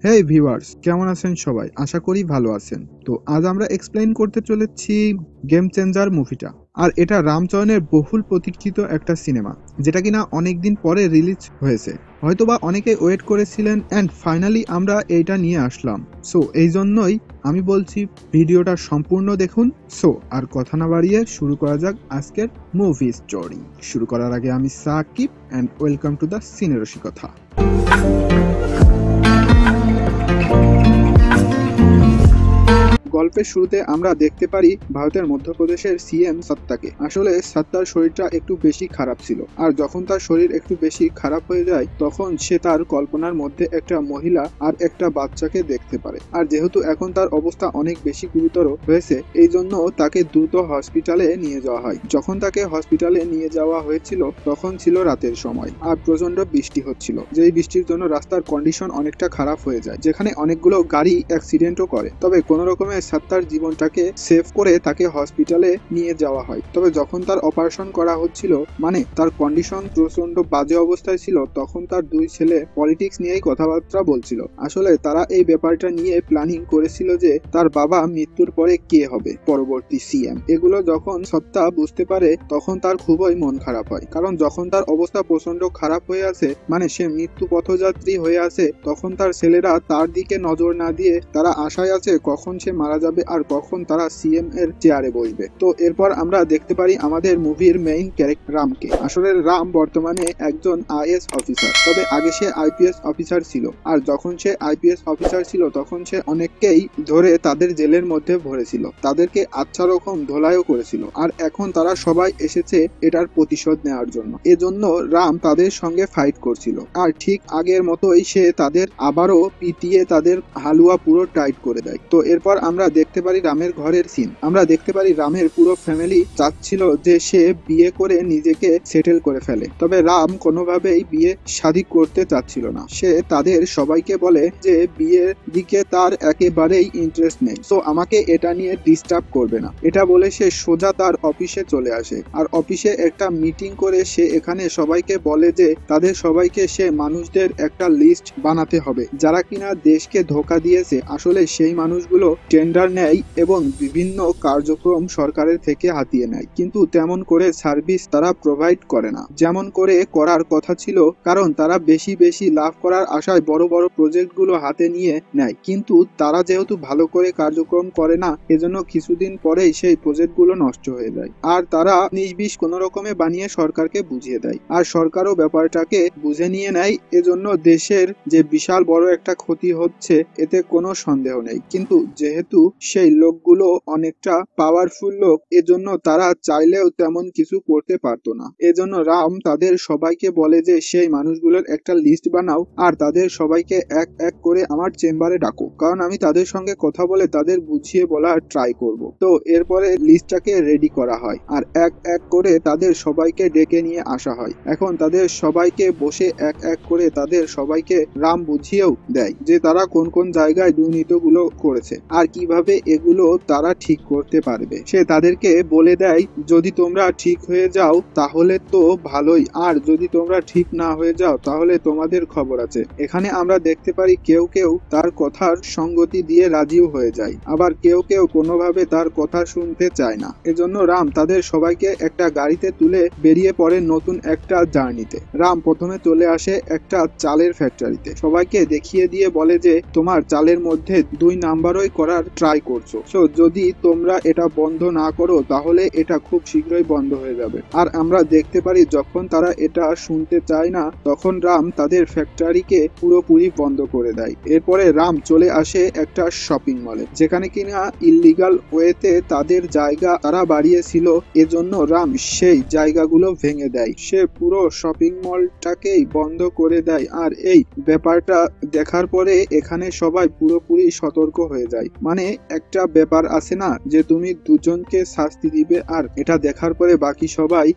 হেই viewers, কেমন আছেন সবাই? আশা করি ভালো আছেন। তো আজ আমরা এক্সপ্লেইন করতে চলেছি গেম চেঞ্জার মুভিটা। আর এটা রামচরণের বহুল প্রতীক্ষিত একটা সিনেমা, যেটা কিনা অনেকদিন পরে রিলিজ হয়েছে। হয়তোবা অনেকে ওয়েট করেছিলেন অ্যান্ড ফাইনালি আমরা এইটা নিয়ে আসলাম। সো এই জন্যই আমি বলছি ভিডিওটা সম্পূর্ণ দেখুন। সো আর কথা না বাড়িয়ে শুরু করা যাক আজকের মুভি স্টোরি। শুরু করার আগে আমি Sakib and welcome to the cine Rasikata. গল্পের শুরুতে আমরা দেখতে পারি ভারতের মধ্যপ্রদেশের সিএম সত্তাকে। আসলে সত্তার শরীরটা একটু বেশি খারাপ ছিল, আর যখন তার শরীর একটু বেশি খারাপ হয়ে যায় তখন সে তার কল্পনার মধ্যে একটা মহিলা আর একটা বাচ্চাকে দেখতে পারে। আর যেহেতু এখন তার অবস্থা অনেক বেশি গুরুতর হয়েছে, এই জন্য তাকে দ্রুত হসপিটালে নিয়ে যাওয়া হয়। যখন তাকে হসপিটালে নিয়ে যাওয়া হয়েছিল তখন ছিল রাতের সময় আর প্রচন্ড বৃষ্টি হচ্ছিল, যেই বৃষ্টির জন্য রাস্তার কন্ডিশন অনেকটা খারাপ হয়ে যায়, যেখানে অনেকগুলো গাড়ি অ্যাক্সিডেন্টও করে। তবে কোন রকমের সত্তার জীবনটাকে সেভ করে তাকে হসপিটালে নিয়ে যাওয়া হয়। তবে যখন তার অপারেশন করা হচ্ছিল, মানে তার কন্ডিশন প্রচন্ড বাজে অবস্থায় ছিল, তখন তার দুই ছেলে পলিটিক্স নিয়েই কথাবার্তা বলছিল। আসলে তারা এই ব্যাপারটা নিয়ে প্ল্যানিং করেছিল যে তার বাবা মৃত্যুর পরে কে হবে পরবর্তী সিএম। এগুলো যখন সত্তা বুঝতে পারে তখন তার খুবই মন খারাপ হয়, কারণ যখন তার অবস্থা প্রচন্ড খারাপ হয়ে আছে, মানে সে মৃত্যু পথযাত্রী হয়ে আছে, তখন তার ছেলেরা তার দিকে নজর না দিয়ে তারা আশায় আছে কখন সে মারা যাবে আর কখন তারা সিএম এর চেয়ারে বসবে। তো এরপর আমরা দেখতে পারি আমাদের মুভির মেইন ক্যারেক্টার রামকে। আসলে রাম বর্তমানে একজন আইএস অফিসার, তবে আগে সে আইপিএস অফিসার ছিল। আর যখন সে আইপিএস অফিসার ছিল তখন সে অনেককেই ধরে তাদের জেলের মধ্যে ভরেছিল, তাদেরকে আচ্ছা রকম ধোলাইও করেছিল। আর এখন তারা সবাই এসেছে এটার প্রতিশোধ নেওয়ার জন্য। এজন্য রাম তাদের সঙ্গে ফাইট করছিল, আর ঠিক আগের মতোই সে তাদের আবারও পিটিয়ে তাদের হালুয়া পুরো টাইট করে দেয়। তো এরপর আমরা দেখতে পারি রামের ঘরের সিন। আমরা দেখতে পারি রামের পুরো ফ্যামিলি চাচ্ছিল যে সে বিয়ে করে নিজেকে সেটেল করে ফেলে, তবে রাম কোনোভাবেই বিয়ে শাদী করতে চাচ্ছিল না। সে তাদের সবাইকে বলে যে বিয়ের দিকে তার একেবারেই ইন্টারেস্ট নেই, সো আমাকে এটা নিয়ে ডিস্টার্ব করবে না। এটা বলে সে সোজা তার অফিসে চলে আসে, আর অফিসে একটা মিটিং করে সে এখানে সবাইকে বলে যে তাদের সবাইকে সে মানুষদের একটা লিস্ট বানাতে হবে যারা কিনা দেশকে ধোঁকা দিয়েছে। আসলে সেই মানুষগুলো টেন্ডার নেয় এবং বিভিন্ন কার্যক্রম সরকারের থেকে হাতিয়ে নেয়, কিন্তু তেমন করে সার্ভিস তারা প্রোভাইড করে না যেমন করে করার কথা ছিল, কারণ তারা বেশি বেশি লাভ করার আশায় বড় বড় প্রজেক্টগুলো হাতে নিয়ে নেয়। কিন্তু তারা যেহেতু ভালো করে কার্যক্রম করে না, এজন্য কিছুদিন পরেই সেই প্রজেক্টগুলো নষ্ট হয়ে যায়। আর তারা নির্বিষ কোনো রকমে বানিয়ে সরকারকে বুঝিয়ে দেয়, আর সরকারও ব্যাপারটাকে বুঝে নিয়ে নেয়। এজন্য দেশের যে বিশাল বড় একটা ক্ষতি হচ্ছে এতে কোনো সন্দেহ নেই। কিন্তু যেহেতু সেই লোকগুলো অনেকটা পাওয়ারফুল লোক, এজন্য তারা চাইলেও তেমন কিছু করতে পারতো না। এজন্য রাম তাদের সবাইকে বলে যে সেই মানুষগুলোর একটা লিস্ট বানাও আর তাদের সবাইকে এক এক করে আমার চেম্বারে ডাকো, কারণ আমি তাদের সঙ্গে কথা বলে তাদের বুঝিয়ে বলার ট্রাই করব। তো এরপরে লিস্টটাকে রেডি করা হয় আর এক এক করে তাদের সবাইকে ডেকে নিয়ে আসা হয়। এখন তাদের সবাইকে বসে এক এক করে তাদের সবাইকে রাম বুঝিয়েও দেয় যে তারা কোন কোন জায়গায় দুর্নীতিগুলো করেছে আর কিভাবে এগুলো তারা ঠিক করতে পারবে। সে তাদেরকে বলে দেয় যদি তোমরা ঠিক হয়ে যাও তাহলে তো ভালোই, আর যদি তোমরা ঠিক না হয়ে যাও তাহলে তোমাদের খবর আছে। এখানে আমরা দেখতে পারি কেউ কেউ তার কথার সঙ্গতি দিয়ে রাজিও হয়ে যায়, আবার কেউ কেউ কোনোভাবে তার কথা শুনতে চায় না। এজন্য রাম তাদের সবাইকে একটা গাড়িতে তুলে বেরিয়ে পড়ে নতুন একটা জার্নিতে। রাম প্রথমে চলে আসে একটা চালের ফ্যাক্টরিতে, সবাইকে দেখিয়ে দিয়ে বলে যে তোমার চালের মধ্যে 2 নাম্বারই করার ট্রাই করছো, সো যদি তোমরা এটা বন্ধ না করো তাহলে এটা খুব শীঘ্রই বন্ধ হয়ে যাবে। আর আমরা দেখতে পারি যখন তারা এটা শুনতে চায় না তখন রাম তাদের ফ্যাক্টরিকে পুরোপুরি বন্ধ করে দেয়। এরপরে রাম চলে আসে একটা শপিং মলে, যেখানে কিনা ইল্লিগাল ওয়েতে তাদের জায়গা তারা বাড়িয়েছিল। এজন্য রাম সেই জায়গাগুলো ভেঙে দেয়, সে পুরো শপিং মলটাকেই বন্ধ করে দেয়। আর এই ব্যাপারটা দেখার পরে এখানে সবাই পুরোপুরি সতর্ক হয়ে যায়, মানে একটা ব্যাপার আছে না যে তুমি দুজনকে শাস্তি দিবে আর এটা দেখার পরে বাকি সবাই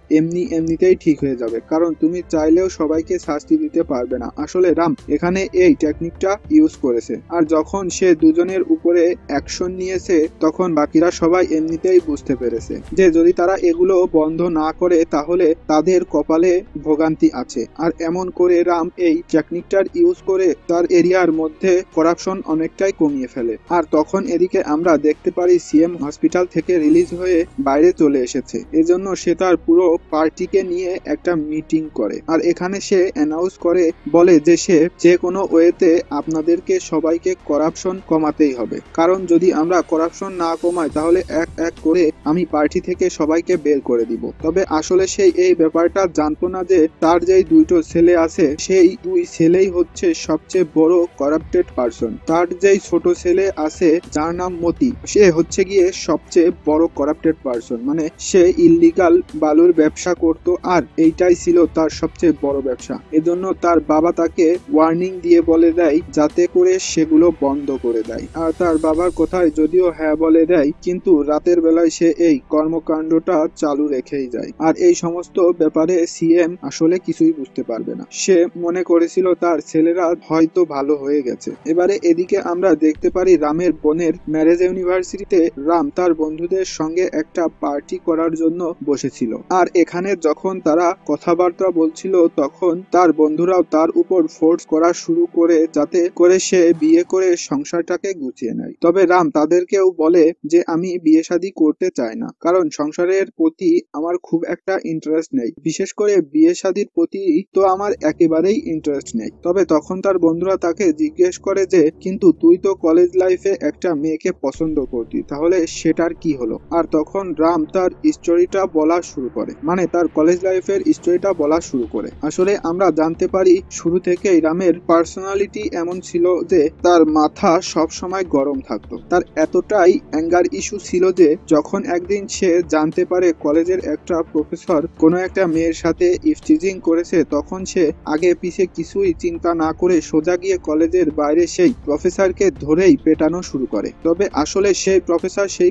এমনিতেই ঠিক হয়ে যাবে, কারণ তুমি চাইলেও সবাইকে শাস্তি দিতে পারবে না। আসলে রাম এখানে এই টেকনিকটা ইউজ করেছে, আর যখন সে দুজনের উপরে অ্যাকশন নিয়েছে তখন বাকিরা সবাই এমনিতেই বুঝতে পেরেছে যে যদি তারা এগুলো বন্ধ না করে তাহলে তাদের কপালে ভোগান্তি আছে। আর এমন করে রাম এই টেকনিকটার ইউজ করে তার এরিয়ার মধ্যে করাপশন অনেকটাই কমিয়ে ফেলে। আর তখন এদিকে আমরা দেখতে পারি সিএম হসপিটাল থেকে রিলিজ হয়ে বাইরে চলে এসেছে, এজন্য সে তার পুরো পার্টিকে নিয়ে একটা মিটিং করে। আর এখানে সে অ্যানাউন্স করে বলে যে সে যে কোনো ওয়েতে আপনাদেরকে সবাইকে করাপশন কমাতেই হবে, কারণ যদি আমরা করাপশন না কমাই তাহলে এক এক করে আমি পার্টি থেকে সবাইকে বের করে দিব। তবে আসলে সে এই ব্যাপারটা জানতো না যে তার যেই দুইটো ছেলে আছে সেই দুই ছেলেই হচ্ছে সবচেয়ে বড় করাপ্টেড পারসন। তার যেই ছোট ছেলে আছে যার নাম মতি, সে হচ্ছে গিয়ে সবচেয়ে বড় করাপ্টেড পারসন, মানে সে ইল্লিগাল বালুর ব্যবসা করত আর এইটাই ছিল তার সবচেয়ে বড় ব্যবসা। এজন্য তার বাবা তাকে ওয়ার্নিং দিয়ে বলে দেয় যাতে করে সেগুলো বন্ধ করে দেয়। আর তার বাবার কথায় যদিও হ্যাঁ বলে দেয়, কিন্তু রাতের বেলায় সে এই কর্মকাণ্ডটা চালু রেখেই যায়। আর এই সমস্ত ব্যাপারে সিএম আসলে কিছুই বুঝতে পারবে না, সে মনে করেছিল তার ছেলেরা হয়তো ভালো হয়ে গেছে। এবারে এদিকে আমরা দেখতে পারি রামের বোনের ম্যারেজ ইউনিভার্সিটিতে রাম তার বন্ধুদের সঙ্গে একটা পার্টি করার জন্য বসেছিল। আর এখানে যখন তারা কথাবার্তা বলছিল তখন তার বন্ধুরাও তার উপর ফোর্স করা শুরু করে যাতে করে সে বিয়ে করে সংসারটাকে গুছিয়ে নেয়। তবে রাম তাদেরকেও বলে যে আমি বিয়ে শাদী করতে চাই না, কারণ সংসারের প্রতি আমার খুব একটা ইন্টারেস্ট নেই, বিশেষ করে বিয়ে শাদীর প্রতি তো আমার একেবারেই ইন্টারেস্ট নেই। তবে তখন তার বন্ধুরা তাকে জিজ্ঞেস করে যে কিন্তু তুই তো কলেজ লাইফে একটা মেয়েকে পছন্দ করতি, তাহলে সেটার কি হলো? আর তখন রাম তার স্টোরিটা বলা শুরু করে, মানে তার কলেজ লাইফের স্টোরিটা বলা শুরু করে। আসলে আমরা জানতে পারি শুরু থেকেই রামের পার্সোনালিটি এমন ছিল যে তার মাথা সব সময় গরম থাকতো। তার এতটাই অ্যাঙ্গার ইস্যু ছিল যে যখন একদিন সে জানতে পারে কলেজের একটা প্রফেসর কোনো একটা মেয়ের সাথে ইফটিজিং করেছে, তখন সে আগে পিছে কিছুই চিন্তা না করে সোজা গিয়ে কলেজের বাইরে সেই প্রফেসরকে ধরেই পেটানো শুরু করে। তবে আসলে সেই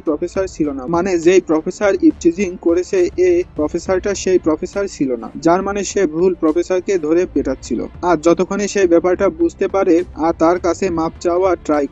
প্রফেসর ছিল না, মানে যেই প্রফেসর ইফটিজিং করেছে এই প্রফেসরটা সেই প্রফেসর ছিল না, যার মানে সে ভুল প্রফেসরকে ধরে পেটাচ্ছিল। আর যতক্ষণে সেই ব্যাপারটা বুঝতে পারে আর তার কাছে মাপ চাওয়া ট্রাই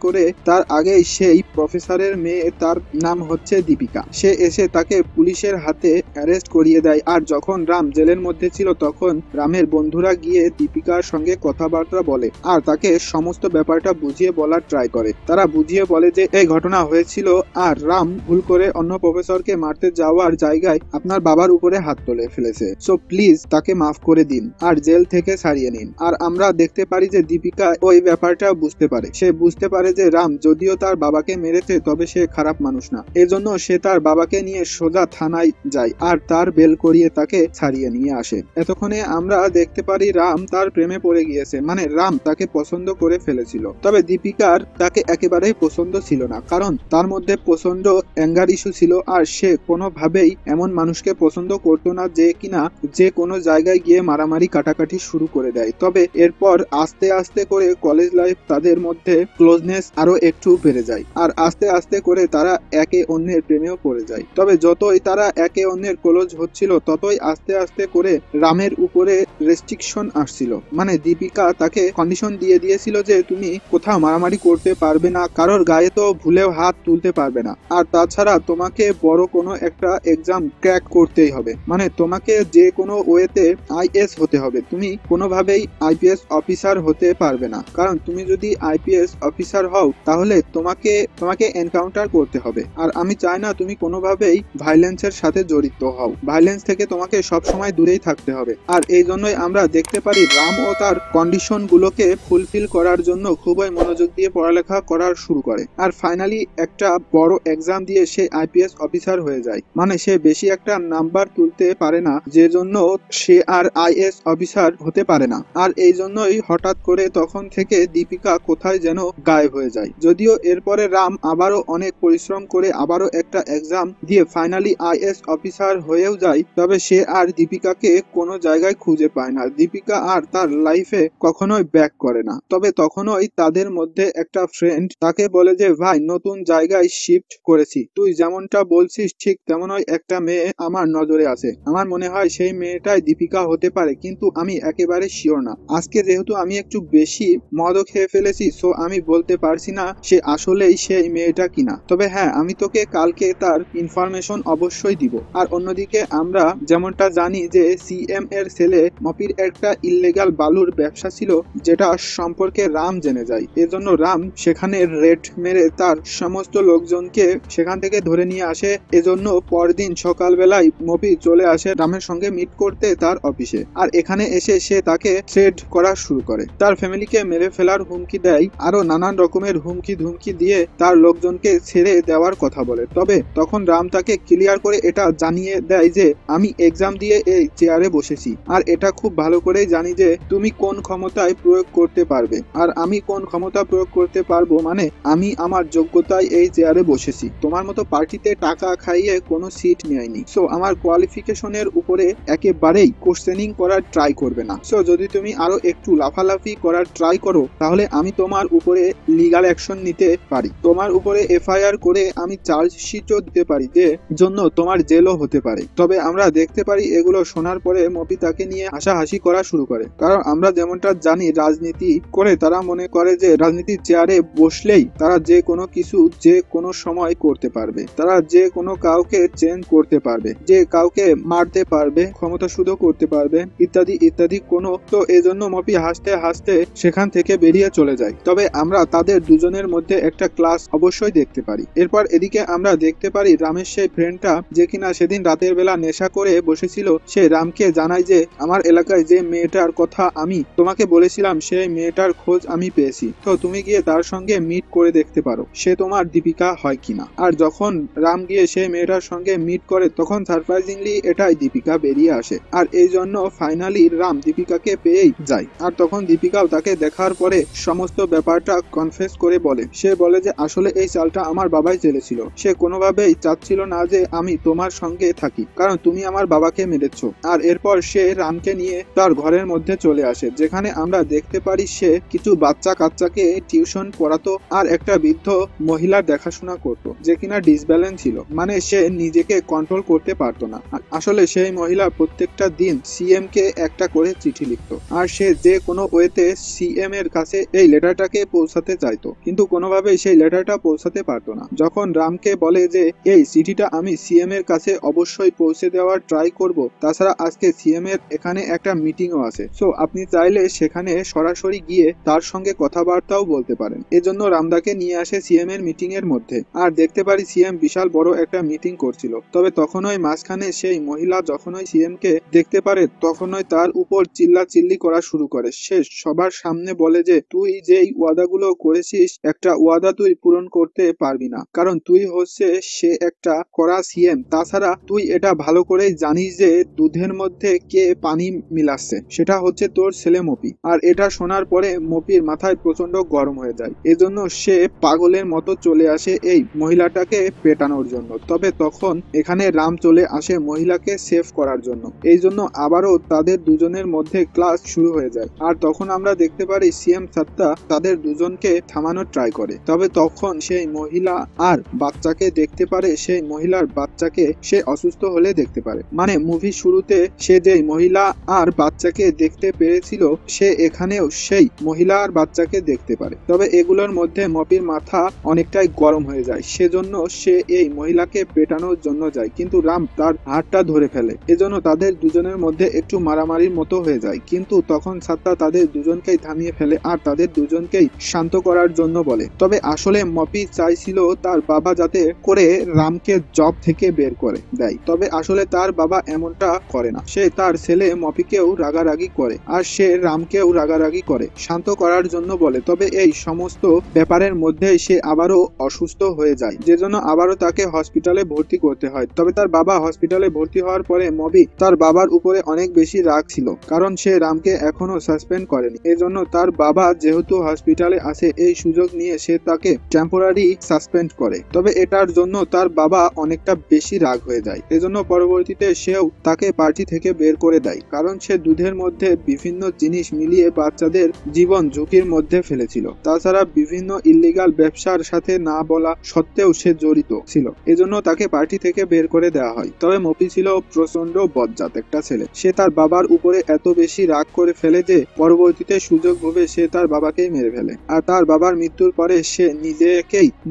করে তার আগেই সেই প্রফেসরের মেয়ে, তার নাম হচ্ছে দীপিকা, সে এসে তাকে পুলিশের হাতে অ্যারেস্ট করিয়ে দেয়। আর যখন রাম জেলের মধ্যে ছিল তখন রামের বন্ধুরা গিয়ে দীপিকার সঙ্গে কথাবার্তা বলে আর তাকে সমস্ত ব্যাপারটা বুঝিয়ে বলার ট্রাই করে। তারা বুঝিয়ে বলে যে এই ঘটনা হয়েছিল আর রাম ভুল করে অন্য প্রফেসরকে মারতে যাওয়ার জায়গায় আপনার বাবার উপরে হাত তুলে ফেলেছে, সো প্লিজ তাকে মাফ করে দিন আর জেল থেকে ছাড়িয়ে নিন। আর আমরা দেখতে পারি যে দীপিকা ওই ব্যাপারটা বুঝতে পারে, সে বুঝতে পারে যে রাম যদিও তার বাবাকে মেরেছে তবে সে খারাপ মানুষ না, এজন্য সে তার বাবাকে নিয়ে সোজা থানায় যায় আর তার বেল করিয়ে তাকে ছাড়িয়ে নিয়ে আসে। এতক্ষণে আমরা দেখতে পারি রাম তার প্রেমে পড়ে গিয়েছে, মানে রাম তাকে পছন্দ করে ফেলেছিল। তবে দীপিকার তাকে একেবারেই পছন্দ ছিল না, কারণ তার মধ্যে প্রচন্ড অ্যাঙ্গার ইস্যু ছিল আর সে কোনোভাবেই এমন মানুষকে পছন্দ করতো না যে কিনা যে কোনো জায়গায় গিয়ে মারামারি কাটাকাটি শুরু করে দেয়। তবে এরপর আস্তে আস্তে করে কলেজ লাইফ তাদের মধ্যে ক্লোজনেস আরো একটু বেড়ে যায় আর আস্তে আস্তে করে তারা একে অন্যের প্রেমেও পড়ে যায়। তবে যতই তারা একে অন্যের ক্লোজ হচ্ছিল ততই আস্তে আস্তে করে রামের উপরে রেস্ট্রিকশন আসছিল, মানে দীপিকা তাকে কন্ডিশন দিয়ে দিয়েছিল যে তুমি কোথাও মারামারি করতে পারবে না, কারোর গায়ে তো ভুলেও হাত তুলতে পারবে না, আর তাছাড়া তোমাকে বড় কোনো একটা এক্সাম ক্র্যাক করতেই হবে, মানে তোমাকে যে কোনো ওয়েতে আইএস হতে হবে, তুমি কোনোভাবেই আইপিএস অফিসার হতে পারবে না, কারণ তুমি যদি আইপিএস অফিসার হও তাহলে তোমাকে এনকাউন্টার করতে হবে। আর আমি চাই না তুমি কোনোভাবেই ভাইলেন্সের সাথে জড়িত হও, ভাইলেন্স থেকে তোমাকে সব সময় দূরেই থাকতে হবে। আর এই জন্যই আমরা দেখতে পারি রাম ও তার কন্ডিশন গুলোকে ফুলফিল করার জন্য খুবই মনোযোগ দিয়ে পড়ালেখা করার শুরু করে। আর ফাইনালি একটা বড় এক্সাম দিয়ে সে আইপিএস অফিসার হয়ে যায়, মানে সে বেশি একটা নাম্বার তুলতে পারে না, যে জন্য সে আর আইএস অফিসার হতে পারে না। আর এই জন্যই হঠাৎ করে তখন থেকে দীপিকা কোথায় যেন গায়েব হয়ে যায়। যদিও এরপরে রাম আবারও অনেক পরিশ্রম করে আবারও একটা এক্সাম দিয়ে ফাইনালি আইএস অফিসার হয়েও যায়, তবে সে আর দীপিকাকে কোনো জায়গায় খুঁজে পায় না। দীপিকা আর তার লাইফে কখনোই ব্যাক করে না, তবে তখনই তাদের মধ্যে একটা একটা ফ্রেন্ড তাকে বলে যে ভাই নতুন জায়গায় শিফট করেছি, তুই যেমনটা বলছিস ঠিক তেমনই একটা মেয়ে আমার নজরে আছে, আমার মনে হয় সেই মেয়েটাই দীপিকা হতে পারে, কিন্তু আমি একেবারে শিওর না। আজকে যেহেতু আমি একটু বেশি মদও খেয়ে ফেলেছি, সো আমি বলতে পারছি না সে আসলেই সেই মেয়েটা কিনা, তবে হ্যাঁ আমি তোকে কালকে তার ইনফরমেশন অবশ্যই দিব। আর অন্যদিকে আমরা যেমনটা জানি যে সিএম এর ছেলে মপির একটা ইল্লেগাল বালুর ব্যবসা ছিল, যেটা সম্পর্কে রাম জেনে যায়। এজন্য রাম সেখানে রেড মেরে তার সমস্ত লোকজনকে সেখান থেকে ধরে নিয়ে আসে। এজন্য পরদিন সকালবেলায় মপি চলে আসে রামের সঙ্গে মিট করতে তার অফিসে। আর এখানে এসে সে তাকে থ্রেড করা শুরু করে, তার ফ্যামিলিকে মেরে ফেলার হুমকি দেয়, আরো নানান রকমের হুমকি ধুমকি দিয়ে তার লোকজনকে ছেড়ে দেওয়ার কথা বলে। তবে তখন রাম তাকে ক্লিয়ার করে এটা জানিয়ে দেয় যে আমি এক্সাম দিয়ে এই চেয়ারে বসেছি, আর এটা খুব ভালো করেই জানি যে তুমি কোন ক্ষমতায় প্রয়োগ করতে পারবে, আর আমি কোন ক্ষমতা প্রয়োগ করতে পারবো মানে আমি আমার যোগ্যতায় এই চেয়ারে বসেছি, তোমার মতো পার্টিতে টাকা খাইয়ে কোনো সিট নেয়নি, সো আমার কোয়ালিফিকেশনের উপরে একেবারেই কোশ্চেনিং করার ট্রাই করবে না। সো যদি তুমি আরো একটু লাফালাফি করার ট্রাই করো তাহলে আমি তোমার উপরে লিগাল অ্যাকশন নিতে পারি, তোমার উপরে এফআইআর করে আমি চার্জশিটও দিতে পারি, যে জন্য তোমার জেলও হতে পারে। তবে আমরা দেখতে পারি এগুলো শোনার পরে মপি তাকে নিয়ে হাসাহাসি করা শুরু করে, কারণ আমরা যেমনটা জানি রাজনীতি করে তারা মনে করে যে রাজনীতির চেয়ারে বসলেই তারা যে কোনো কিছু যে কোনো সময় করতে পারবে, তারা যে কোনো কাউকে চেঞ্জ করতে পারবে, যে কাউকে মারতে পারবে, ক্ষমতা শুধু করতে পারবে, ইত্যাদি ইত্যাদি কোনো। তো এজন্য মপি হাসতে হাসতে সেখান থেকে বেরিয়ে চলে যায়। তবে আমরা তাদের দুজনের মধ্যে একটা ক্লাস অবশ্যই দেখতে পারি। এরপর এদিকে আমরা দেখতে পারি রামের সেই ফ্রেন্ডটা যে কিনা সেদিন রাতের বেলা নেশা করে বসেছিল, সে রামকে জানায় যে আমার এলাকায় যে মেয়েটার কথা আমি তোমাকে বলেছিলাম সেই মেয়েটার খোঁজ আমি পেয়েছি, তো তুমি গিয়ে তার সঙ্গে মিট করে দেখতে পারো সে তোমার দীপিকা হয় কিনা। আর যখন রাম গিয়ে সেই মেয়েটার সঙ্গে মিট করে তখন সারপ্রাইজিংলি এটাই দীপিকা বেরিয়ে আসে, আর এই জন্য ফাইনালি রাম দীপিকাকে পেয়েই যায়। আর তখন দীপিকাও তাকে দেখার পরে সমস্ত ব্যাপারটা কনফেস করে বলে, সে বলে যে আসলে এই চালটা আমার বাবাই চেলেছিল, সে কোনোভাবেই চাচ্ছিল না যে আমি তোমার সঙ্গে থাকি, কারণ তুমি আমার বাবাকে মেরেছ। আর এরপর সে রামকে নিয়ে তার ঘরের মধ্যে চলে আসে, যেখানে আমরা দেখতে পারি সে কিছু বাচ্চা কাচ্চাকে টিউশন পড়াতো আর একটা বৃদ্ধ মহিলার দেখাশোনা করতো, যে কিনা ডিসব্যালেন্স ছিল, মানে সে নিজেকে কন্ট্রোল করতে পারতো না। আসলে সেই মহিলা প্রত্যেকটা দিন সিএম কে একটা করে চিঠি লিখতো, আর সে যে কোনো ওয়েতে সিএম এর কাছে এই লেটারটাকে পৌঁছাতে চাইতো, কিন্তু কোনোভাবেই সেই লেটারটা পৌঁছাতে পারতো না। যখন রামকে বলে যে এই চিঠিটা আমি সিএম এর কাছে অবশ্যই পৌঁছে দেওয়ার ট্রাই করব, তাছাড়া আজকে সিএম এর এখানে একটা মিটিংও আছে, সো আপনি চাইলে সেখানে সরাসরি গিয়ে তার সঙ্গে কথাবার্তাও বলতে পারেন। এজন্য রামদাকে নিয়ে আসে সিএম এর মিটিং এর মধ্যে, আর দেখতে পারি সিএম বিশাল বড় একটা মিটিং করছিল। তবে তখনই মাঝখানে সেই মহিলা যখনই সিএম কে দেখতে পারে তখনই তার উপর চিল্লা চিল্লি করা শুরু করে। সে সবার সামনে বলে যে তুই যেই ওয়াদাগুলো করেছিস একটা ওয়াদা তুই পূরণ করতে পারবি না, কারণ তুই হচ্ছে সে একটা করা সিএম, তাছাড়া তুই এটা ভালো করেই জানিস যে দুধের মধ্যে কে পানি মিলাচ্ছে, সেটা হচ্ছে তোর ছেলে মপি। আর এটা শোনার পরে মপির মাথায় প্রচন্ড গরম হয়ে যায়, এজন্য সে পাগলের মতো চলে আসে এই মহিলাটাকে পেটানোর জন্য। তবে তখন এখানে রাম চলে আসে মহিলাকে সেভ করার জন্য, এই জন্য আবারও তাদের দুজনের মধ্যে ক্লাস শুরু হয়ে যায়। আর তখন আমরা দেখতে পারি সিএম সত্তা তাদের দুজনকে থামানোর ট্রাই করে, তবে তখন সেই মহিলা আর বাচ্চাকে দেখতে পারে, সেই মহিলার বাচ্চাকে সে অসুস্থ হলে দেখতে পারে, মানে মুভি শুরুতে সে যেই মহিলা আর বাচ্চাকে দেখতে পেরেছিল সে এখানেও সেই মহিলা আর বাচ্চাকে দেখতে পারে। তবে এগুলোর মধ্যে মপির মাথা অনেকটাই গরম হয়ে যায়, সেজন্য সে এই মহিলাকে পেটানোর জন্য যায়, কিন্তু রাম তার হাতটা ধরে ফেলে, এজন্য তাদের দুজনের মধ্যে একটু মারামারির মতো হয়ে যায়। কিন্তু তখন সত্তা তাদের দুজনকেই থামিয়ে ফেলে আর তাদের দুজনকেই শান্ত করার জন্য বলে। তবে আসলে মপি চাইছিল তার বাবা যাতে করে রামকে জব থেকে বের করে দেয়, তবে আসলে তার বাবা এমনটা করে না, সে তার ছেলে মপিকেও রাগারাগি করে আর সে রামকেও রাগারাগি করে, শান্ত করার জন্য বলে। তবে এই সমস্ত ব্যাপারের মধ্যে সে আবারও অসুস্থ হয়ে যায়, যে জন্য আবারও তাকে হসপিটালে ভর্তি করতে হয়। তবে তার বাবা হসপিটালে ভর্তি হওয়ার পরে মবি তার বাবার উপরে অনেক বেশি রাগ ছিল, কারণ সে রামকে এখনো সাসপেন্ড করেনি, এজন্য তার বাবা যেহেতু হসপিটালে আছে এই সুযোগ নিয়ে সে তাকে টেম্পোরারি সাসপেন্ড করে। তবে এটার জন্য তার বাবা অনেকটা বেশি রাগ হয়ে যায়, এজন্য পরবর্তীতে সেও তাকে পার্টি থেকে বের করে দেয়, কারণ সে দুধের মধ্যে বিভিন্ন জিনিস মিলিয়ে বাচ্চাদের জীবন ঝুঁকির মধ্যে ফেলেছিল। তাছাড়া তাছাড়া বিভিন্ন ইল্লিগাল ব্যবসার সাথে না বলা সত্ত্বেও সে জড়িত ছিল, এজন্য তাকে পার্টি থেকে বের করে দেওয়া হয়। তবে মপি ছিল প্রচন্ড বজ্জাত একটা ছেলে। সে তার বাবার উপরে এত বেশি রাগ করে ফেলে যে পরবর্তীতে সুযোগ ভেবে সে তার বাবাকেই মেরে ফেলে। আর তার বাবার মৃত্যুর পরে সে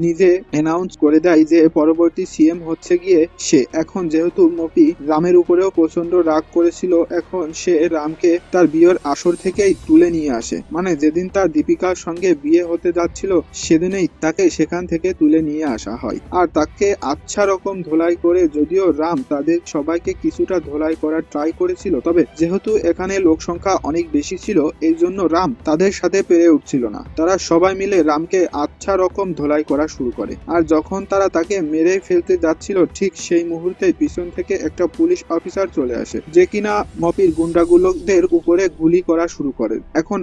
নিজে অ্যানাউন্স করে দেয় যে পরবর্তী সিএম হচ্ছে গিয়ে সে। এখন যেহেতু মপি রামের উপরেও প্রচন্ড রাগ করেছিল, এখন সে রামকে তার বিয়ের আসর থেকেই তুলে নিয়ে আসে। মানে যেদিন তার দীপিকার সঙ্গে বিয়ে হতে যাচ্ছিল সেদিনেই তাকে সেখান থেকে তুলে নিয়ে আসা হয়। আর তাকে আচ্ছা রকম ধোলাই করে, যদিও রাম তাদের সবাইকে কিছুটা ধোলাই করার ট্রাই করেছিল, তবে যেহেতু এখানে লোক সংখ্যা অনেক বেশি ছিল এই জন্য রাম তাদের সাথে পেরে উঠছিল না। তারা সবাই মিলে রামকে আচ্ছা রকম ধোলাই করা শুরু করে। আর যখন তারা তাকে মেরে ফেলতে যাচ্ছিল ঠিক সেই মুহূর্তে পিছন থেকে একটা পুলিশ অফিসার চলে আসে, যে কিনা মপির গুন্ডাগুলোদের উপরে গুলি করা শুরু করে। এখন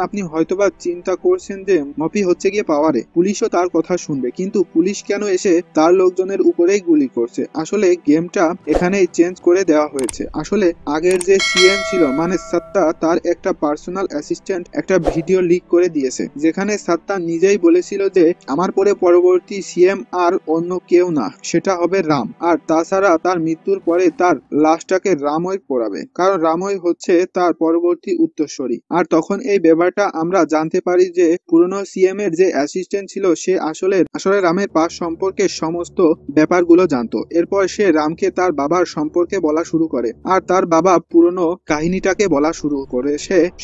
আপনি হয়তোবা চিন্তা করছেন যে মপি হচ্ছে গিয়ে পাওয়ারে, পুলিশও তার কথা শুনবে, কিন্তু পুলিশ কেন এসে তার লোকজনের উপরেই গুলি করছে? আসলে গেমটা এখানেই চেঞ্জ করে দেওয়া হয়েছে। আসলে আগের যে সিএম ছিল মানে সত্তা, তার একটা পার্সোনাল অ্যাসিস্ট্যান্ট একটা ভিডিও লিক করে দিয়েছে, যেখানে সত্তা নিজেই বলেছিল যে আমার পরে পরবর্তী সিএম আর অন্য কেউ না, সেটা হবে রাম। আর তাছাড়া তার মৃত্যুর পরে তার লাশটাকে রামই পোড়াবে, কারণ রামই হচ্ছে তার পরবর্তী উত্তরসূরি। আর তখন এই ব্যাপারটা আমরা জানতে পারি যে পুরনো সিএম এর যে অ্যাসিস্ট্যান্ট ছিল সে আসলে রামের পাস সম্পর্কে সমস্ত ব্যাপারগুলো জানতো। এরপর সে রামকে তার বাবার সম্পর্কে বলা শুরু করে, আর তার বাবা পুরনো কাহিনীটাকে বলা শুরু করে।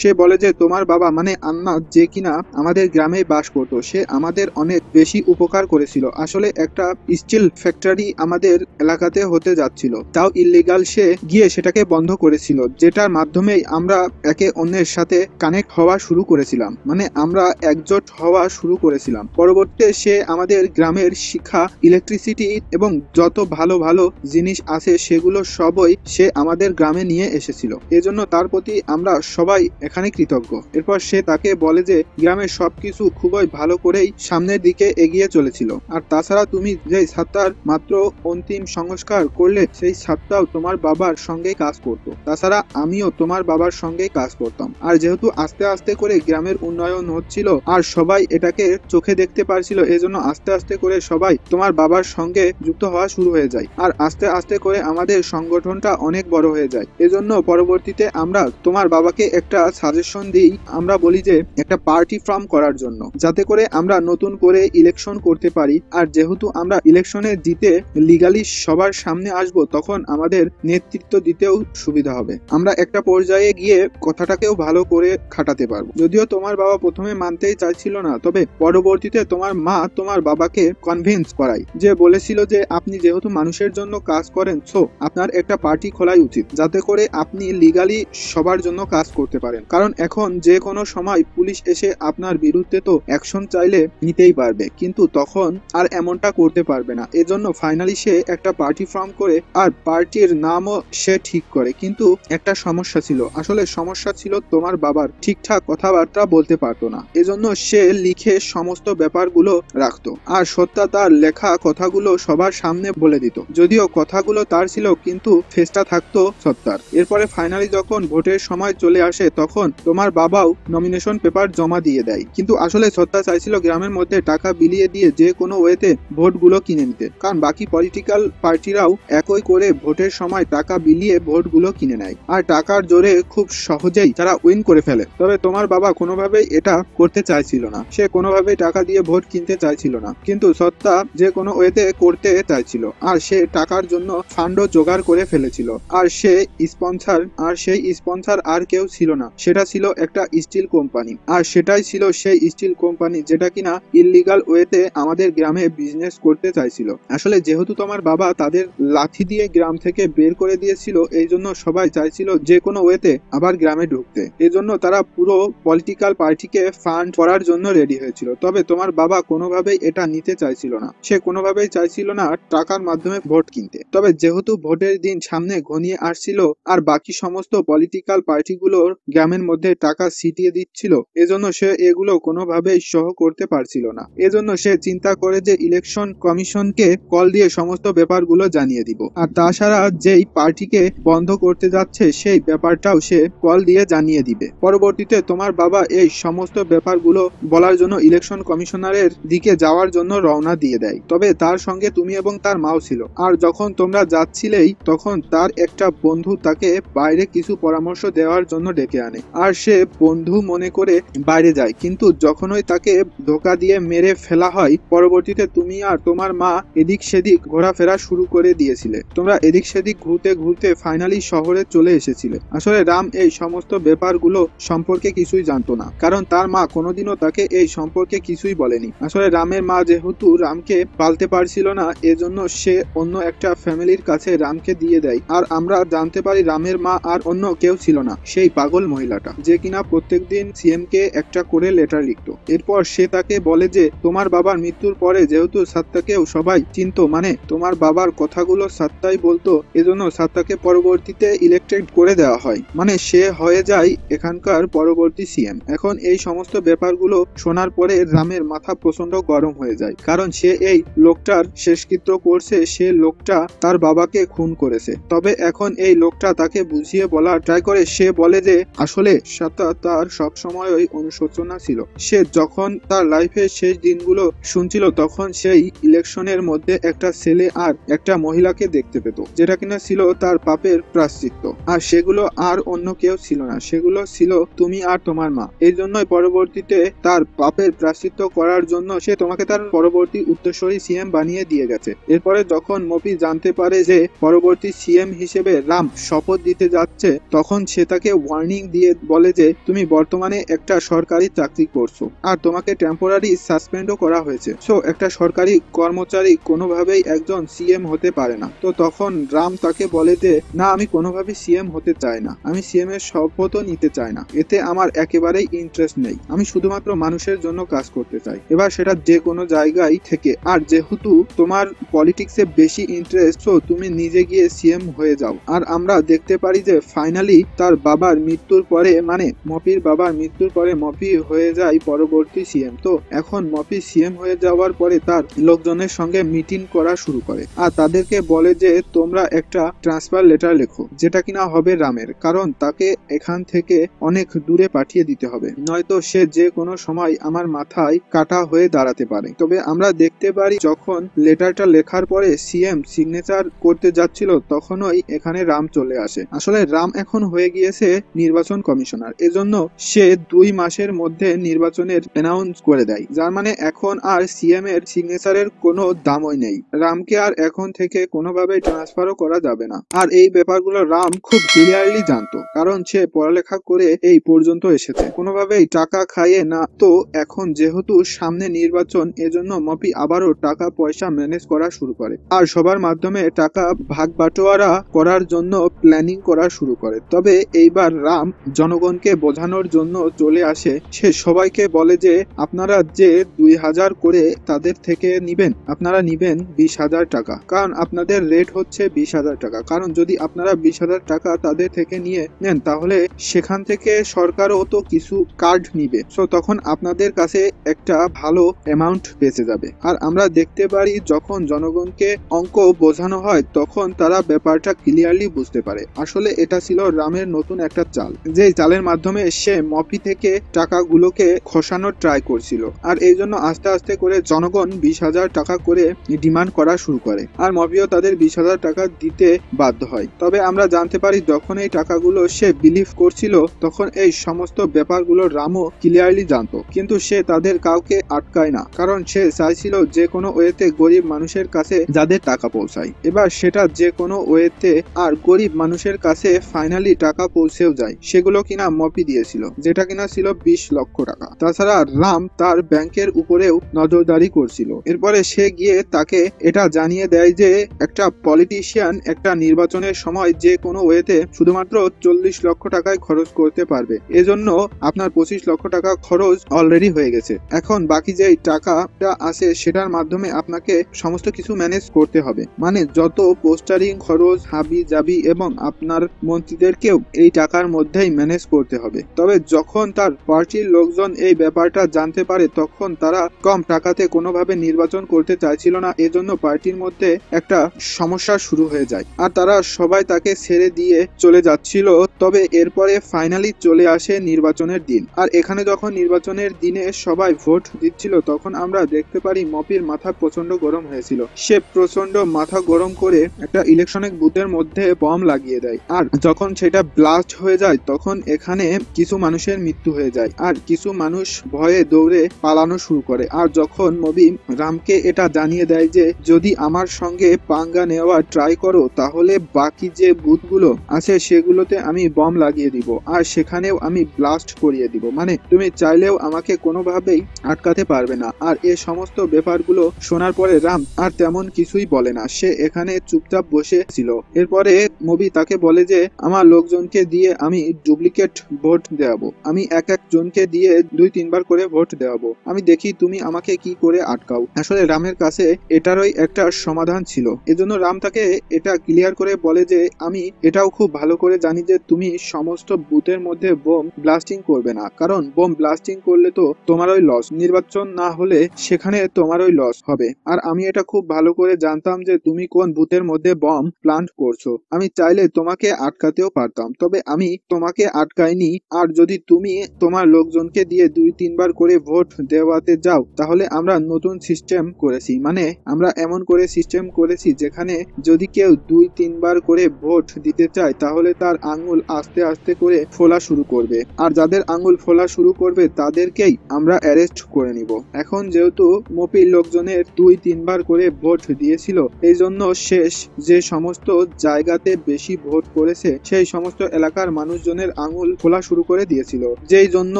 সে বলে যে তোমার বাবা মানে আন্না, যে কিনা আমাদের গ্রামে বাস করতো, সে আমাদের অনেক বেশি উপকার করেছিল। আসলে একটা স্টিল ফ্যাক্টরি আমাদের এলাকাতে হতে যাচ্ছিল, তাও ইল্লিগাল, সে গিয়ে সেটাকে বন্ধ করেছিল, যেটার মাধ্যমেই আমরা একে অন্যের সাথে কানেক্ট হওয়া শুরু করেছিলাম, মানে আমরা একজোট হওয়া শুরু করেছিলাম। পরবর্তীতে সে আমাদের গ্রামের শিক্ষা, ইলেকট্রিসিটি এবং যত ভালো ভালো জিনিস আছে সেগুলো সবই সে আমাদের গ্রামে নিয়ে এসেছিল, এজন্য তার প্রতি আমরা সবাই এখানে কৃতজ্ঞ। এরপর সে তাকে বলে যে গ্রামের সবকিছু খুবই ভালো করেই সামনের দিকে এগিয়ে চলেছিল। আর তাছাড়া তুমি যে ছাত্রার মাত্র অন্তিম সংস্কার করলে সেই ছাত্রাও তোমার বাবার সঙ্গে কাজ করত, তাছাড়া আমিও তোমার বাবার সঙ্গে কাজ করতাম। আর যেহেতু আস্তে আস্তে করে গ্রামের উন্নয়ন হচ্ছিল আর সবাই এটাকে চোখে দেখতে পারছিল, এজন্য আস্তে আস্তে করে সবাই তোমার বাবার সঙ্গে যুক্ত হওয়া শুরু হয়ে যায়। আর আস্তে আস্তে করে আমাদের সংগঠনটা অনেক বড় হয়ে যায়। এজন্য পরবর্তীতে আমরা তোমার বাবাকে একটা সাজেশন দিই, আমরা বলি যে একটা পার্টি ফর্ম করার জন্য, যাতে করে আমরা নতুন করে ইলেকশন করতে পারি। আর যেহেতু আমরা ইলেকশনে জিতে লিগালি সবার সামনে আসব, তখন আমাদের নেতৃত্ব দিতেও সুবিধা হবে। আমরা একটা পর্যায়ে গিয়ে কথাটাকেও ভালো করে খাটাতে পারবো। যদিও তোমার বাবা প্রথমে মানতেই চাইছিল না, তবে পরবর্তীতে তোমার মা তোমার বাবাকে কনভিন্স করায়, যে বলেছিল যে আপনি যেহেতু মানুষের জন্য কাজ করেন, সো আপনার একটা পার্টি খোলাই উচিত, যাতে করে আপনি লিগালি সবার জন্য কাজ করতে পারেন। কারণ এখন যে কোনো সময় পুলিশ এসে আপনার বিরুদ্ধে তো অ্যাকশন চাইলে নিতেই পারবে, কিন্তু তখন আর এমনটা করতে পারবে না। এজন্য ফাইনালি সে একটা পার্টি ফর্ম করে আর পার্টির নামও সে ঠিক করে। কিন্তু একটা সমস্যা ছিল, আসলে সমস্যা ছিল তোমার বাবার ঠিকঠাক কথাবার্তা বলতে পারতো না, এজন্য সে লিখে সমস্ত ব্যাপারগুলো রাখতো আর সত্তা তার লেখা কথাগুলো সবার সামনে বলে দিত। যদিও কথাগুলো তার ছিল কিন্তু ফেসটা থাকতো সত্তার। এরপরে ফাইনালি যখন ভোটের সময় চলে আসে তখন তোমার বাবাও নমিনেশন পেপার জমা দিয়ে দেয়, কিন্তু আসলে সত্তা চাইছিল গ্রামের মধ্যে টাকা বিলিয়ে দিয়ে যে কোনো ওয়েতে ভোটগুলো কিনে নিতে, কারণ বাকি পলিটিক্যাল পার্টিরাও একই করে ভোটের সময় টাকা বিলিয়ে ভোটগুলো কিনে নেয় আর টাকার জোরে খুব সহজেই তারা উইন করে ফেলে। তবে তোমার বাবা কোনোভাবেই এটা করতে চাইছিল না, সে কোনোভাবেই টাকা দিয়ে ভোট কিনতে চাইছিল না, কিন্তু সত্তা যে কোনো ওয়েতে করতে চাইছিল। আর সে টাকার জন্য ফান্ডও জোগাড় করে ফেলেছিল। আর সেই স্পন্সর আর কেউ ছিল না, সেটা ছিল একটা স্টিল কোম্পানি। আর সেটাই ছিল সেই স্টিল কোম্পানি যেটা কিনা ইল্লিগাল ওয়েতে আমাদের গ্রামে বিজনেস করতে চাইছিল। আসলে যেহেতু তোমার বাবা তাদের লাঠি দিয়ে গ্রাম থেকে বের করে দিয়েছিল, এই জন্য সবাই চাইছিল যে কোনো ওয়েতে আবার গ্রামে ঢুকতে, এই জন্য তারা পুরো পলিটিক্যাল পার্টিকে ফান্ড করার জন্য রেডি হয়েছিল। তবে তোমার বাবা কোনোভাবেই এটা নিতে চাইছিল না, সে কোনোভাবেই চাইছিল না টাকার মাধ্যমে ভোট কিনতে। তবে যেহেতু ভোটের দিন সামনে ঘনিয়ে আসছিল আর বাকি সমস্ত পলিটিক্যাল পার্টিগুলোর গ্রামের মধ্যে টাকা ছিটিয়ে দিচ্ছিল, এজন্য সে এগুলো কোনোভাবেই সহ করতে পারছিল না। এজন্য সে চিন্তা করে যে ইলেকশন কমিশনকে কল দিয়ে সমস্ত ব্যাপারগুলো জানিয়ে দিব। আর তাছাড়া যেই পার্টিকে বন্ধ করতে যাচ্ছে সেই ব্যাপারটাও সে কল দিয়ে জানিয়ে দিবে। পরবর্তীতে তোমার বাবা এই সমস্ত সমস্ত ব্যাপারগুলো বলার জন্য ইলেকশন কমিশনারের দিকে যাওয়ার জন্য রওনা দিয়ে দেয়। তবে তার সঙ্গে তুমি এবং তার মাও ছিল। আর যখন তোমরা যাচ্ছিলেই তখন তার একটা বন্ধু তাকে বাইরে কিছু পরামর্শ দেওয়ার জন্য ডেকে আনে, আর সে বন্ধু মনে করে বাইরে যায়। কিন্তু যখনই তাকে ধোকা দিয়ে মেরে ফেলা হয়, পরবর্তীতে তুমি আর তোমার মা এদিক সেদিক ঘোরাফেরা শুরু করে দিয়েছিলে। তোমরা এদিক সেদিক ঘুরতে ঘুরতে ফাইনালি শহরে চলে এসেছিলে। আসলে রাম এই সমস্ত ব্যাপারগুলো সম্পর্কে কিছুই জানতো না, কারণ তার মা কোনোদিনও তাকে এই সম্পর্কে কিছুই বলেনি। আসলে রামের মা যেহেতু রামকে পালতে পারছিল না, এজন্য সে অন্য একটা ফ্যামিলির কাছে রামকে দিয়ে দেয়। আর আমরা জানতে পারি রামের মা আর অন্য কেউ ছিল না, সেই পাগল মহিলাটা, যে কিনা প্রত্যেকদিন সিএম কে একটা করে লেটার লিখতো। এরপর সে তাকে বলে যে তোমার বাবার মৃত্যুর পরে যেহেতু সাত্তাকেও সবাই চিনত, মানে তোমার বাবার কথাগুলো সাত্তাই বলতো, এজন্য সাত্তাকে পরবর্তীতে ইলেক্টেড করে দেওয়া হয়, মানে সে হয়ে যায় এখানকার পরবর্তী সিএম। এখন এই সমস্ত ব্যাপারগুলো শোনার পরে রামের মাথা প্রচন্ড গরম হয়ে যায়, কারণ সে এই লোকটার শেষকৃত্য করছে, সে লোকটা তার বাবাকে খুন করেছে। তবে এখন এই লোকটা তাকে বুঝিয়ে বলার ট্রাই করে। সে বলে যে আসলে সাত্তা তার সবসময়ই অনুশোচনা ছিল। সে যখন তার লাইফের শেষ দিনগুলো শুনছিল তখন সেই ইলেকশনের মধ্যে একটা ছেলে আর একটা মহিলাকে দেখতে পেত, যেটা কিনা ছিল তার পাপের প্রায়শ্চিত্ত। আর সেগুলো আর অন্য কেউ ছিল না, সেগুলো ছিল তুমি আর তোমার মা। এই জন্যই পরবর্তীতে তার পাপের প্রায়শ্চিত্ত করার জন্য সে তোমাকে তার পরবর্তী উত্তরসূরি সিএম বানিয়ে দিয়ে গেছে। এরপরে যখন মপি জানতে পারে যে পরবর্তী সিএম হিসেবে রাম শপথ দিতে যাচ্ছে, তখন সে তাকে ওয়ার্নিং দিয়ে বলে যে তুমি বর্তমানে একটা সরকারি চাকরি করছো আর তোমাকে টেম্পোরারি সাসপেন্ডও করা হয়েছে। সো একটা সরকারি কর্মচারী কোনোভাবেই একজন সিএম হতে পারে না। তো তখন রাম তাকে বলে যে না, আমি কোনোভাবেই সিএম হতে চাই না, আমি সিএম এর শপথও নিতে চাই না, এতে আমার একেবারেই ইন্টারেস্ট নেই, আমি শুধুমাত্র মানুষের জন্য কাজ করতে চাই, এবার সেটা যে কোনো জায়গায় থেকে। আর যেহেতু তোমার পলিটিক্সে বেশি ইন্টারেস্ট, সো তুমি নিজে গিয়ে সিএম হয়ে যাও। আর আমরা দেখতে পারি যে ফাইনালি তার বাবার মৃত্যুর পরে, মানে মপির বাবার মৃত্যুর পরে মপি হয়ে যায় পরবর্তী সিএম। তো এখন মপি সিএম হয়ে যাওয়ার পরে তার লোকজনের সঙ্গে মিটিং করা শুরু করে আর তাদেরকে বলে যে তোমরা একটা ট্রান্সফার লেটার লেখো, যেটা কিনা হবে রামের, কারণ তাকে এখান থেকে অনেক দূরে পাঠিয়ে দিতে হবে, নয়তো সে যে কোনো সময় আমার মাথায় কাটা হয়ে দাঁড়াতে পারে। তবে আমরা দেখতে পারি যখন লেটারটা লেখার পরে সিএম সিগনেচার করতে যাচ্ছিল, তখনই এখানে রাম চলে আসে। আসলে রাম এখন হয়ে গিয়েছে নির্বাচন কমিশনার, এজন্য সে 2 মাসের মধ্যে নির্বাচনের অ্যানাউন্স করে দেয়, যার মানে এখন আর সিএম এর সিগনেচারের কোনো দামই নেই। রামকে আর এখন থেকে কোনোভাবেই ট্রান্সফারও করা যাবে না। আর এই ব্যাপারগুলো রাম খুব ক্লিয়ারলি জানতো, কারণ সে পড়ালেখা করে এই পর্যন্ত এসেছে, কোনোভাবেই টাকা খাইয়ে না। তো এখন যেহেতু সামনে নির্বাচন, এজন্য মপি আবারও টাকা পয়সা ম্যানেজ করা শুরু করে আর সবার মাধ্যমে টাকা ভাগ বাটোয়ারা করার জন্য প্ল্যানিং করা শুরু করে। তবে এইবার রাম জনগণকে বোঝানোর জন্য চলে আসে। সে সবাইকে বলে যে আপনারা যে 2000 করে তাদের থেকে নিবেন, আপনারা নিবেন 20,000 টাকা, কারণ আপনাদের রেট হচ্ছে 20,000 টাকা। কারণ যদি আপনারা 20,000 টাকা তাদের থেকে নিয়ে নেন, তাহলে সেখান থেকে সরকারও তো কিছু কার্ড নিবে, সো তখন আপনাদের কাছে একটা ভালো অ্যামাউন্ট বেঁচে যাবে। আর আমরা দেখতে পারি যখন জনগণকে অঙ্ক বোঝানো হয়, তখন তারা ব্যাপারটা ক্লিয়ারলি বুঝতে পারে। আসলে এটা ছিল রামের নতুন একটা চাল, যে চালের মাধ্যমে সে মপি থেকে টাকাগুলোকে খসানোর ট্রাই করছিল। আর এই জন্য আস্তে আস্তে করে জনগণ 20,000 টাকা করে ডিমান্ড করা শুরু করে, আর মপিও তাদের 20,000 টাকা দিতে বাধ্য হয়। তবে আমরা জানতে পারি যখন এই টাকাগুলো সে বিলিভ করছিল, তখন এই সমস্ত ব্যাপারগুলো রামও ক্লিয়ারলি জানতো, কিন্তু সে তাদের কাউকে আটকায় না, কারণ সে চাইছিল যে কোনো ওয়েতে গরিব মানুষের কাছে যাদের টাকা পৌঁছায়। এবার সেটা যে কোনো ওয়েতে আর গরিব মানুষের কাছে ফাইনালি টাকা পৌঁছেও যায়, সেগুলো কিনা মপি দিয়েছিল, যেটা কিনা ছিল 20 লক্ষ টাকা। তাছাড়া রাম তার ব্যাংকের উপরেও নজরদারি করছিল। এরপরে সে গিয়ে তাকে এটা জানিয়ে দেয় যে একটা পলিটিশিয়ান একটা নির্বাচনের সময় যে কোনো ওয়েতে শুধুমাত্র 40 লক্ষ টাকায় খরচ করতে পারবে, এজন্য আপনার 25 লক্ষ টাকা খরচ অলরেডি হয়ে গেছে। এখন বাকি যে টাকাটা আছে সেটার মাধ্যমে আপনাকে সমস্ত কিছু ম্যানেজ করতে হবে, মানে যত পোস্টারিং খরচ, হাবি জাবি এবং আপনার মন্ত্রীদেরকেও এই টাকার মধ্যেই ম্যানেজ করতে হবে। তবে যখন তার পার্টির লোকজন এই ব্যাপারটা জানতে পারে, তখন তারা কম টাকাতে কোনোভাবে নির্বাচন করতে চাইছিল না, এজন্য পার্টির মধ্যে একটা সমস্যা শুরু হয়ে যায় আর তারা সবাই তাকে ছেড়ে দিয়ে চলে যাচ্ছিল। তবে এরপরে ফাইনালি চলে আসে নির্বাচনের দিন, আর এখানে যখন নির্বাচনের দিনে সবাই ভোট দিচ্ছিল তখন আমরা দেখতে পারি মপির মাথা প্রচন্ড গরম হয়েছিল। সে প্রচন্ড মাথা গরম করে একটা ইলেকট্রনিক বুথের মধ্যে বম লাগিয়ে দেয়, আর যখন সেটা ব্লাস্ট হয়ে যায় তখন এখানে কিছু মানুষের মৃত্যু হয়ে যায় আর কিছু মানুষ ভয়ে দৌড়ে পালানো শুরু করে। আর যখন মবি রামকে এটা জানিয়ে দেয় যে যদি আমার সঙ্গে পাঙ্গা নেওয়ার ট্রাই করো তাহলে বাকি যে বুথগুলো আছে সেগুলোতে আমি বম লাগিয়ে দিব আর সেখানেও আমি ব্লাস্ট করিয়ে দিব, মানে তুমি চাইলেও আমাকে কোনোভাবেই আটকাতে পারবে না। আর এই সমস্ত ব্যাপারগুলো শোনার পরে রাম আর তেমন কিছুই বলে না, সে এখানে চুপচাপ বসে ছিল। এরপরে মবি তাকে বলে যে আমার লোকজনকে দিয়ে আমি ডুপ্লিকেট ভোট দেওয়াবো, আমি এক একজনকে দিয়ে 2-3 বার করে ভোট দেওয়াবো, আমি দেখি তুমি আমাকে কি করে আটকাও। আসলে রামের কাছে এটারই একটা সমাধান ছিল, এজন্য রাম তাকে এটা ক্লিয়ার করে বলে যে আমি এটাও খুব ভালো করে জানি যে তুমি সমস্ত বুথের মধ্যে বোম ব্লাস্টিং করবে না, কারণ বোম ব্লাস্টিং করলে তো তোমারই লস, নির্বাচন না হলে সেখানে তোমারই লস হবে। আর আমি এটা খুব ভালো করে জানতাম যে তুমি কোন বুথের মধ্যে বম প্লান্ট করছো, আমি চাইলে তোমাকে আটকাতেও পারতাম, তবে আমি তোমাকে আটকাইনি। আর যদি তুমি তোমার লোকজনকে দিয়ে 2-3 বার করে ভোট দেওয়াতে যাও তাহলে আমরা নতুন সিস্টেম করেছি, মানে আমরা এমন করে সিস্টেম করেছি যেখানে যদি কেউ 2-3 বার করে ভোট দিতে চায় তাহলে তার আঙ্গুল আস্তে আস্তে করে ফোলা শুরু করবে, আর যাদের আঙ্গুল ফোলা শুরু করবে তাদেরকেই আমরা অ্যারেস্ট করে নিব। এখন যেহেতু মপির লোকজনের 2-3 বার করে ভোট দিয়েছিল এই জন্য শেষ যে সমস্ত জায়গাতে বেশি ভোট করেছে সেই সমস্ত এলাকার মানুষজনের আঙ্গুল খোলা শুরু করে দিয়েছিল, যেই জন্য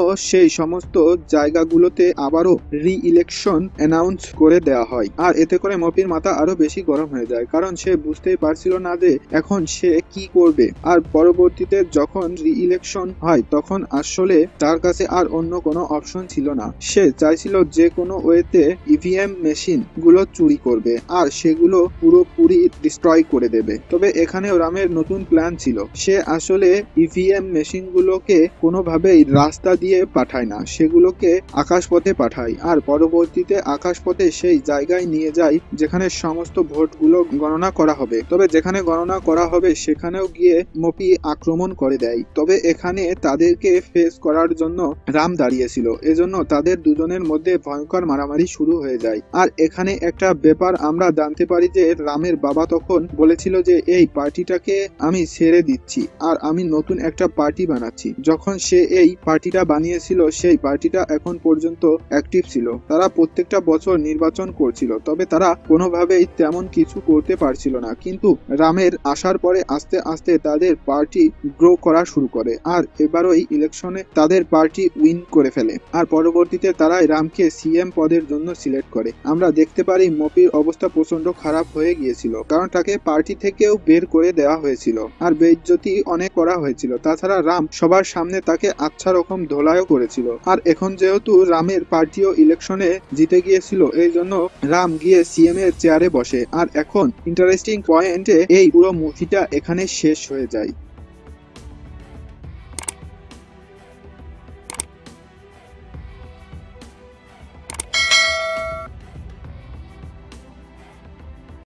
সেই সমস্ত জায়গাগুলোতে আবারও রি ইলেকশন অ্যানাউন্স করে দেওয়া হয়। আর এতে করে মপির মাথা আরো বেশি গরম হয়ে যায়, কারণ সে বুঝতেই পারছিল না যে এখন সে কি করবে। আর পরবর্তীতে যখন রি ইলেকশন হয় তখন আসলে তার কাছে আর অন্য কোনো অপশন ছিল না, সে চাইছিল যে কোনো ওয়েতে ইভিএম মেশিন গুলো চুরি করবে আর সেগুলো পুরোপুরি ডিস্ট্রয় করে দেবে। তবে এখানেও রামের নতুন প্ল্যান ছিল, সে আসলে ইভিএম মেশিন গুলোকে কোনোভাবেই রাস্তা দিয়ে পাঠায় না, সেগুলোকে আকাশপথে পাঠায় আর পরবর্তীতে আকাশপথে সেই জায়গায় নিয়ে যায় যেখানে সমস্ত ভোটগুলো গণনা করা হবে। তবে যেখানে গণনা করা হবে সেখানেও গিয়ে মপি আক্রমণ করে দেয়, তবে এখানে তাদেরকে ফেস করার জন্য রাম দাঁড়িয়েছিল, এজন্য তাদের দুজনের মধ্যে ভয়ঙ্কর মারামারি শুরু হয়ে যায়। আর এখানে একটা ব্যাপার আমরা জানতে পারি যে রামের বাবা তখন বলেছিল যে এই পার্টিটাকে আমি ছেড়ে দিচ্ছি আর আমি নতুন একটা পার্টি বানাচ্ছি। যখন সে এই পার্টিটা বানিয়েছিল সেই পার্টিটা এখন পর্যন্ত অ্যাক্টিভ ছিল, তারা প্রত্যেকটা বছর নির্বাচন করছিল, তবে তারা কোনোভাবেই তেমন কিছু করতে পারছিল না। কিন্তু রামের আসার পরে আস্তে আস্তে তাদের পার্টি গ্রো করা শুরু করে আর এবারই ইলেকশনে তাদের পার্টি উইন করে ফেলে আর পরবর্তীতে তারাই রামকে সিএম পদের জন্য সিলেক্ট করে। আমরা দেখতে পারি মপির অবস্থা প্রচন্ড খারাপ হয়ে গিয়েছিল, কারণ তাকে পার্টি থেকেও বের করে দেওয়া হয়েছিল আর বেইজ্জতি অনেক করা হয়েছিল। তাছাড়া রাম সবার সামনে তাকে আচ্ছা রকম ধোলাইও করেছিল। আর এখন যেহেতু রামের পার্টিও ইলেকশনে জিতে গিয়েছিল এই জন্য রাম গিয়ে সিএম এর চেয়ারে বসে। আর এখন ইন্টারেস্টিং পয়েন্টে এই পুরো মুভিটা এখানে শেষ হয়ে যায়।